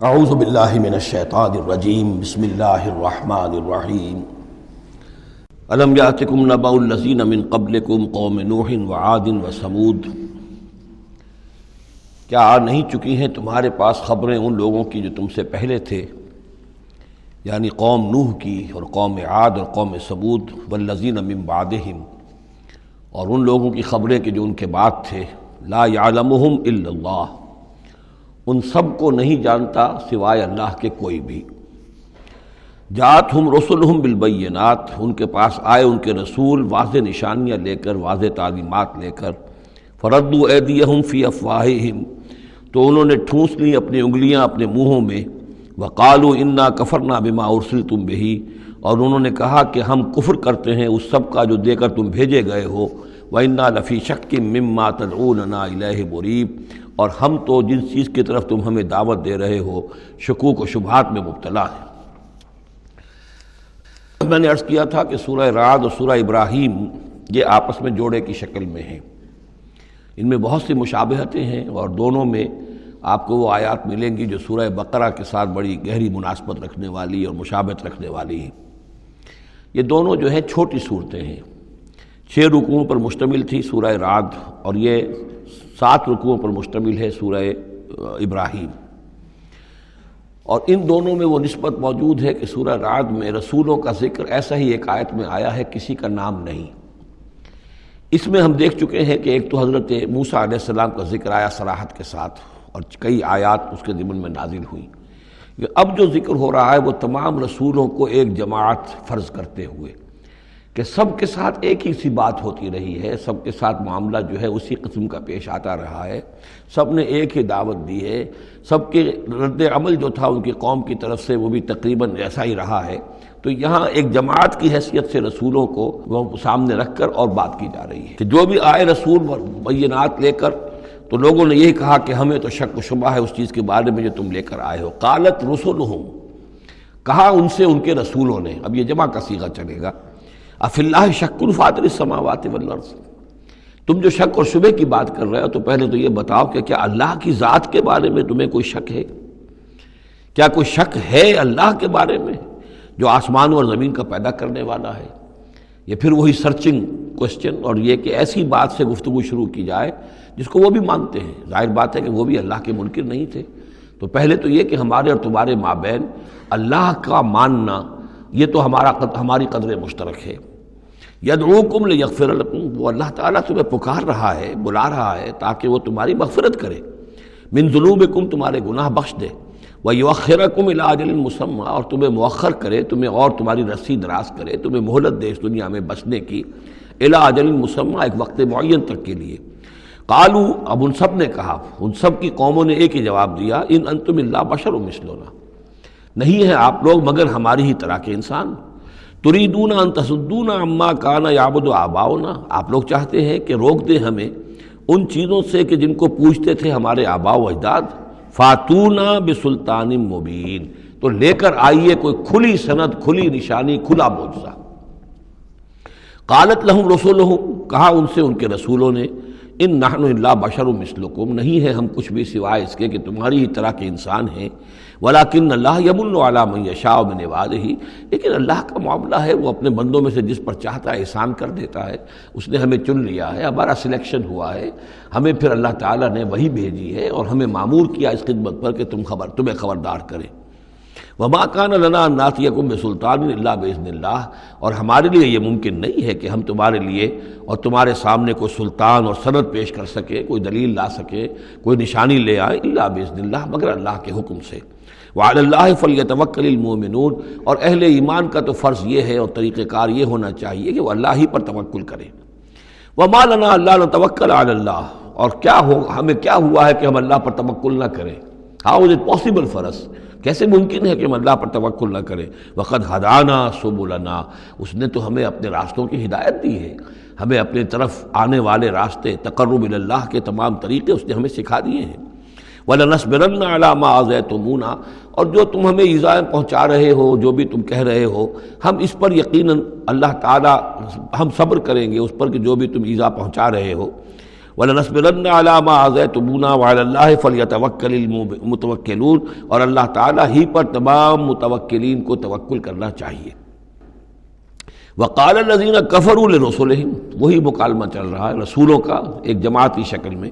اعوذ باللہ من الشیطان الرجیم بسم اللہ الرحمن الرحیم الم یاتکم نبأ الذین من قبلکم قوم نوح وعاد وثمود، کیا آ نہیں چکی ہیں تمہارے پاس خبریں ان لوگوں کی جو تم سے پہلے تھے، یعنی قوم نوح کی اور قوم عاد اور قوم ثمود، والذین من بعدہم، اور ان لوگوں کی خبریں کہ جو ان کے بعد تھے، لا یعلمہم الا اللہ، ان سب کو نہیں جانتا سوائے اللہ کے کوئی بھی۔ جاءتہم رسلہم بالبینات، ان کے پاس آئے ان کے رسول واضح نشانیاں لے کر، واضح تعلیمات لے کر، فردوا ایدیہم فی افواہہم، تو انہوں نے ٹھونس لی اپنی انگلیاں اپنے منہوں میں، وقالوا انا کفرنا بما ارسلتم بہ، اور انہوں نے کہا کہ ہم کفر کرتے ہیں اس سب کا جو دے کر تم بھیجے گئے ہو، وَإِنَّا لَفِي شَكٍّ مِّمَّا تَدْعُونَنَا إِلَيْهِ مُرِيبٍ، اور ہم تو جن چیز کی طرف تم ہمیں دعوت دے رہے ہو شکوک و شبہات میں مبتلا ہیں۔ میں نے عرض کیا تھا کہ سورہ رعد اور سورہ ابراہیم یہ آپس میں جوڑے کی شکل میں ہیں، ان میں بہت سی مشابہتیں ہیں، اور دونوں میں آپ کو وہ آیات ملیں گی جو سورہ بقرہ کے ساتھ بڑی گہری مناسبت رکھنے والی اور مشابہت رکھنے والی ہیں۔ یہ دونوں جو ہیں چھوٹی صورتیں ہیں، 6 رکوعوں پر مشتمل تھی سورہ رعد، اور یہ 7 رکوعوں پر مشتمل ہے سورہ ابراہیم، اور ان دونوں میں وہ نسبت موجود ہے کہ سورہ رعد میں رسولوں کا ذکر ایسا ہی ایک آیت میں آیا ہے، کسی کا نام نہیں۔ اس میں ہم دیکھ چکے ہیں کہ ایک تو حضرت موسیٰ علیہ السلام کا ذکر آیا صراحت کے ساتھ، اور کئی آیات اس کے ضمن میں نازل ہوئیں۔ اب جو ذکر ہو رہا ہے وہ تمام رسولوں کو ایک جماعت فرض کرتے ہوئے کہ سب کے ساتھ ایک ہی سی بات ہوتی رہی ہے، سب کے ساتھ معاملہ جو ہے اسی قسم کا پیش آتا رہا ہے، سب نے ایک ہی دعوت دی ہے، سب کے رد عمل جو تھا ان کی قوم کی طرف سے وہ بھی تقریباً ایسا ہی رہا ہے۔ تو یہاں ایک جماعت کی حیثیت سے رسولوں کو وہ سامنے رکھ کر اور بات کی جا رہی ہے کہ جو بھی آئے رسول بینات لے کر، تو لوگوں نے یہی کہا کہ ہمیں تو شک و شبہ ہے اس چیز کے بارے میں جو تم لے کر آئے ہو۔ قالت رسلہم، کہا ان سے ان کے رسولوں نے، اب یہ جمع کا صیغہ چلے گا، افی اللہ شک فاطر السماوات والارض، تم جو شک اور شبہ کی بات کر رہے ہو تو پہلے تو یہ بتاؤ کہ کیا اللہ کی ذات کے بارے میں تمہیں کوئی شک ہے؟ کیا کوئی شک ہے اللہ کے بارے میں جو آسمانوں اور زمین کا پیدا کرنے والا ہے؟ یہ پھر وہی سرچنگ کوسچن، اور یہ کہ ایسی بات سے گفتگو شروع کی جائے جس کو وہ بھی مانتے ہیں۔ ظاہر بات ہے کہ وہ بھی اللہ کے منکر نہیں تھے، تو پہلے تو یہ کہ ہمارے اور تمہارے مابین اللہ کا ماننا یہ تو ہماری قدر مشترک ہے۔ یدعوکم لیغفر لکم، وہ اللہ تعالیٰ تمہیں پکار رہا ہے، بلا رہا ہے تاکہ وہ تمہاری مغفرت کرے، من ذنوبکم، تمہارے گناہ بخش دے، ویؤخرکم الی اجل مسمى، اور تمہیں مؤخر کرے، تمہیں اور تمہاری رسی دراز کرے، تمہیں مہلت دے اس دنیا میں بچنے کی، الی اجل مسمى، ایک وقت معین تک کے لیے۔ قالوا، اب ان سب نے کہا، ان سب کی قوموں نے ایک ہی جواب دیا، ان انتم الا بشر مثلنا، نہیں ہیں آپ لوگ مگر ہماری ہی طرح کے انسان۔ تریدون ان تصدونا عما کان یعبد آباؤنا، آپ لوگ چاہتے ہیں کہ روک دیں ہمیں ان چیزوں سے کہ جن کو پوجتے تھے ہمارے آباء و اجداد۔ فاتونا بسلطان مبین، تو لے کر آئیے کوئی کھلی سند، کھلی نشانی، کھلا معجزہ۔ قالت لہم رسولہم، کہا ان سے ان کے رسولوں نے، ان نحن الا بشر مثلکم، نہیں ہے ہم کچھ بھی سوائے اس کے کہ تمہاری ہی طرح کے انسان ہیں، ولکن اللہ یمن علی من یشاء من عبادہ، لیکن اللہ کا معاملہ ہے وہ اپنے بندوں میں سے جس پر چاہتا ہے احسان کر دیتا ہے۔ اس نے ہمیں چن لیا ہے، ہمارا سلیکشن ہوا ہے، ہمیں پھر اللہ تعالیٰ نے وہی بھیجی ہے اور ہمیں مامور کیا اس خدمت پر کہ تمہیں خبردار کرے۔ وما کان لنا ان ناتیکم بسلطان الا باذن اللہ، اور ہمارے لیے یہ ممکن نہیں ہے کہ ہم تمہارے لیے اور تمہارے سامنے کوئی سلطان اور سند پیش کر سکے، کوئی دلیل لا سکے، کوئی نشانی لے آئے، الا باذن اللہ، مگر اللہ کے حکم سے۔ وعلی اللہ فلیتوکل المؤمنون، اور اہل ایمان کا تو فرض یہ ہے اور طریقہ کار یہ ہونا چاہیے کہ وہ اللہ ہی پر توکل کرے۔ وما لنا الا نتوکل علی اللہ، اور ہمیں کیا ہوا ہے کہ ہم اللہ پر توکل نہ کریں؟ How is it possible for us, کیسے ممکن ہے کہ ہم اللہ پر توکل نہ کریں؟ وقد ہدانا سبلنا، اس نے تو ہمیں اپنے راستوں کی ہدایت دی ہے، ہمیں اپنے طرف آنے والے راستے، تقرب الی اللہ کے تمام طریقے اس نے ہمیں سکھا دیے ہیں۔ وَلَنَصْبِرَنَّ عَلَىٰ مَا آذَيْتُمُونَا، اور جو تم ہمیں ایذائیں پہنچا رہے ہو، جو بھی تم کہہ رہے ہو، ہم اس پر یقیناً اللہ تعالیٰ ہم صبر کریں گے اس پر کہ جو بھی تم ایذا پہنچا رہے ہو۔ وَلَنَصْبِرَنَّ عَلَىٰ مَا آذَيْتُمُونَا وَعَلَى اللَّهِ فَلْيَتَوَكَّلِ الْمُتَوَكِّلُونَ، اور اللہ تعالیٰ ہی پر تمام متوکلین کو توکل کرنا چاہیے۔ وَقَالَ الَّذِينَ كَفَرُوا لِرُسُلِهِمْ، وہی مکالمہ چل رہا ہے رسولوں کا ایک جماعتی شکل میں،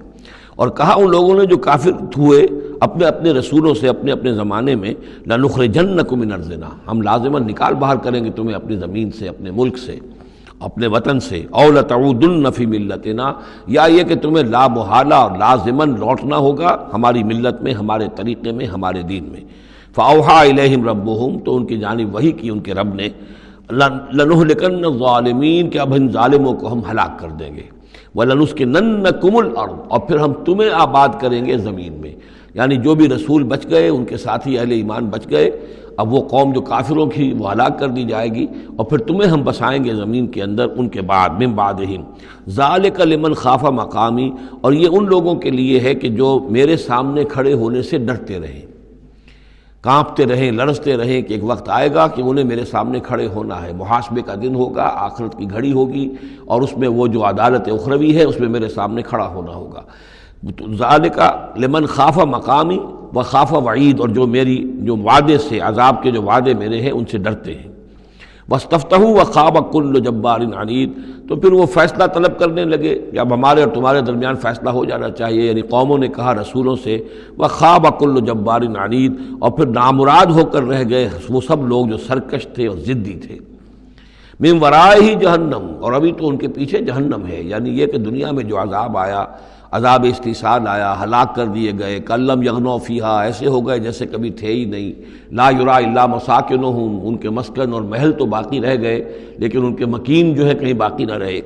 اور کہا ان لوگوں نے جو کافر ہوئے اپنے اپنے رسولوں سے اپنے اپنے زمانے میں، لَنُخْرِجَنَّكُم مِّنْ أَرْضِنَا، ہم لازماً نکال باہر کریں گے تمہیں اپنی زمین سے، اپنے ملک سے، اپنے وطن سے، اَوْ لَتَعُودُنَّ فِي مِلَّتِنَا، یا یہ کہ تمہیں لا محالہ اور لازماً لوٹنا ہوگا ہماری ملت میں، ہمارے طریقے میں، ہمارے دین میں۔ فَأَوْحَىٰ إِلَيْهِمْ رَبُّهُمْ، تو ان کی جانب وحی کی ان کے رب نے، لَنُهْلِكَنَّ الظَّالِمِينَ، کہ اب ان ظالموں کو ہم ہلاک کر دیں گے، وَلَنُسْكِنَنَّكُمُ الْأَرْضَ، اور پھر ہم تمہیں آباد کریں گے زمین میں۔ یعنی جو بھی رسول بچ گئے، ان کے ساتھی اہل ایمان بچ گئے، اب وہ قوم جو کافروں کی وہ ہلاک کر دی جائے گی، اور پھر تمہیں ہم بسائیں گے زمین کے اندر ان کے بعد، من بعدہم، ذالک لمن خاف مقامی، اور یہ ان لوگوں کے لیے ہے کہ جو میرے سامنے کھڑے ہونے سے ڈرتے رہیں، کانپتے رہیں، لرزتے رہیں کہ ایک وقت آئے گا کہ انہیں میرے سامنے کھڑے ہونا ہے، محاسبے کا دن ہوگا، آخرت کی گھڑی ہوگی، اور اس میں وہ جو عدالت اخروی ہے اس میں میرے سامنے کھڑا ہونا ہوگا۔ ذالک لمن خاف مقامی و خاف وعید، اور جو میری جو وعدے سے، عذاب کے جو وعدے میرے ہیں ان سے ڈرتے ہیں۔ واستفتحوا وخاب کل جبار عنید، تو پھر وہ فیصلہ طلب کرنے لگے کہ اب ہمارے اور تمہارے درمیان فیصلہ ہو جانا چاہیے، یعنی قوموں نے کہا رسولوں سے، وخاب کل جبار عنید، اور پھر نامراد ہو کر رہ گئے وہ سب لوگ جو سرکش تھے اور ضدی تھے۔ من ورائہ جہنم، اور ابھی تو ان کے پیچھے جہنم ہے، یعنی یہ کہ دنیا میں جو عذاب آیا، عذاب استحصال آیا، ہلاک کر دیے گئے، کلم یغنوا فیہا، ایسے ہو گئے جیسے کبھی تھے ہی نہیں، لا یرا الا مساکنہم، ان کے مسکن اور محل تو باقی رہ گئے لیکن ان کے مکین جو ہے کہیں باقی نہ رہے۔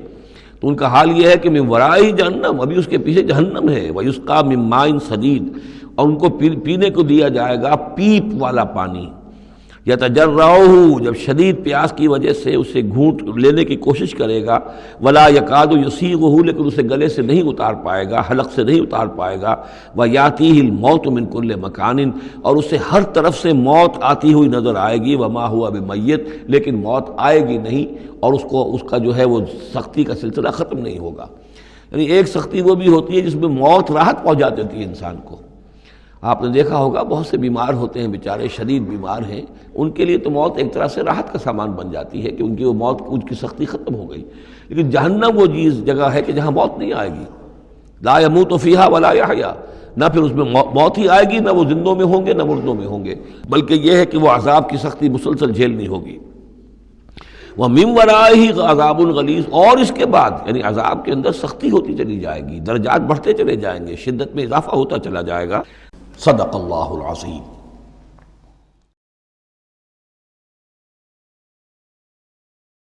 تو ان کا حال یہ ہے کہ من ورائہ جہنم، ابھی اس کے پیچھے جہنم ہے، ویسقا من ماء صدید، اور ان کو پینے کو دیا جائے گا پیپ والا پانی، یتجرعہ، جب شدید پیاس کی وجہ سے اسے گھونٹ لینے کی کوشش کرے گا، ولا یکاد یسیغہ، لیکن اسے گلے سے نہیں اتار پائے گا، حلق سے نہیں اتار پائے گا، ویاتیہ الموت من کل مکان، اور اسے ہر طرف سے موت آتی ہوئی نظر آئے گی، وما ہوا بمیت، لیکن موت آئے گی نہیں، اور اس کا جو ہے وہ سختی کا سلسلہ ختم نہیں ہوگا۔ یعنی ایک سختی وہ بھی ہوتی ہے جس میں موت راحت پہنچا دیتی ہے انسان کو۔ آپ نے دیکھا ہوگا بہت سے بیمار ہوتے ہیں بیچارے، شدید بیمار ہیں، ان کے لیے تو موت ایک طرح سے راحت کا سامان بن جاتی ہے کہ ان کی وہ موت، ان کی سختی ختم ہو گئی۔ لیکن جہنم وہ جگہ ہے کہ جہاں موت نہیں آئے گی، لا یموت فیہا ولا یحیا، نہ پھر اس میں موت ہی آئے گی، نہ وہ زندوں میں ہوں گے نہ مردوں میں ہوں گے، بلکہ یہ ہے کہ وہ عذاب کی سختی مسلسل جھیلنی ہوگی۔ وَمِن وَرَائِهِ عَذَابٌ غَلِيظٌ، اور اس کے بعد یعنی عذاب کے اندر سختی ہوتی چلی جائے گی، درجات بڑھتے چلے جائیں گے، شدت میں اضافہ ہوتا چلا جائے گا۔ صدق اللہ العظیم۔